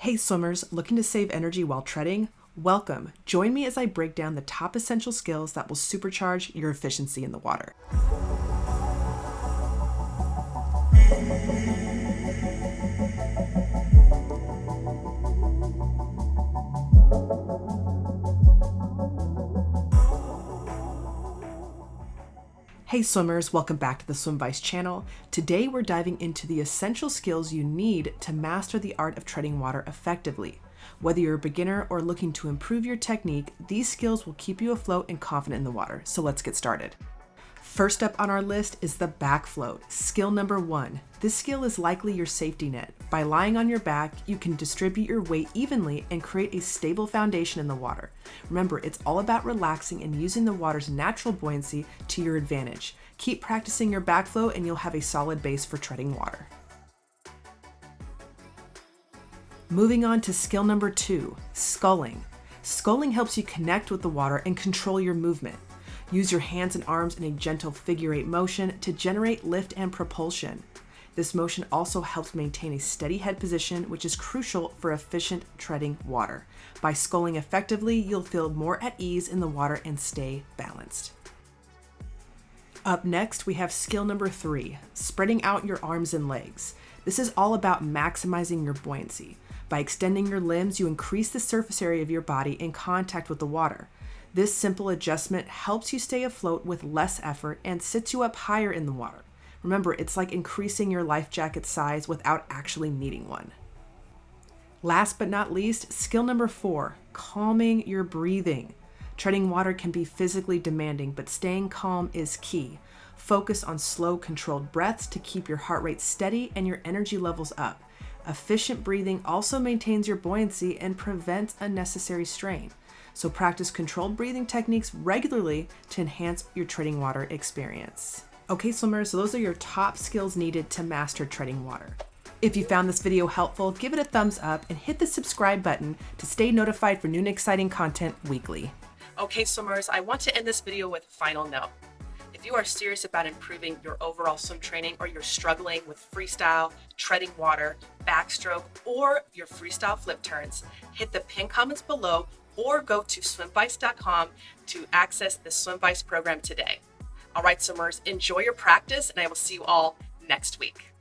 Hey swimmers, looking to save energy while treading? Welcome. Join me as I break down the top essential skills that will supercharge your efficiency in the water. Hey swimmers, welcome back to the SwimVice channel. Today we're diving into the essential skills you need to master the art of treading water effectively. Whether you're a beginner or looking to improve your technique, these skills will keep you afloat and confident in the water. So let's get started. First up on our list is the back float, skill number 1. This skill is likely your safety net. By lying on your back, you can distribute your weight evenly and create a stable foundation in the water. Remember, it's all about relaxing and using the water's natural buoyancy to your advantage. Keep practicing your back float and you'll have a solid base for treading water. Moving on to skill number 2, sculling. Sculling helps you connect with the water and control your movement. Use your hands and arms in a gentle figure 8 motion to generate lift and propulsion. This motion also helps maintain a steady head position, which is crucial for efficient treading water. By sculling effectively, you'll feel more at ease in the water and stay balanced. Up next, we have skill number 3, spreading out your arms and legs. This is all about maximizing your buoyancy. By extending your limbs, you increase the surface area of your body in contact with the water. This simple adjustment helps you stay afloat with less effort and sits you up higher in the water. Remember, it's like increasing your life jacket size without actually needing one. Last but not least, skill number 4, calming your breathing. Treading water can be physically demanding, but staying calm is key. Focus on slow, controlled breaths to keep your heart rate steady and your energy levels up. Efficient breathing also maintains your buoyancy and prevents unnecessary strain. So practice controlled breathing techniques regularly to enhance your treading water experience. Okay swimmers, so those are your top skills needed to master treading water. If you found this video helpful, give it a thumbs up and hit the subscribe button to stay notified for new and exciting content weekly. Okay swimmers, I want to end this video with a final note. If you are serious about improving your overall swim training, or you're struggling with freestyle, treading water, backstroke, or your freestyle flip turns, hit the pinned comments below or go to swimvice.com to access the SwimVice program today. All right, swimmers, enjoy your practice, and I will see you all next week.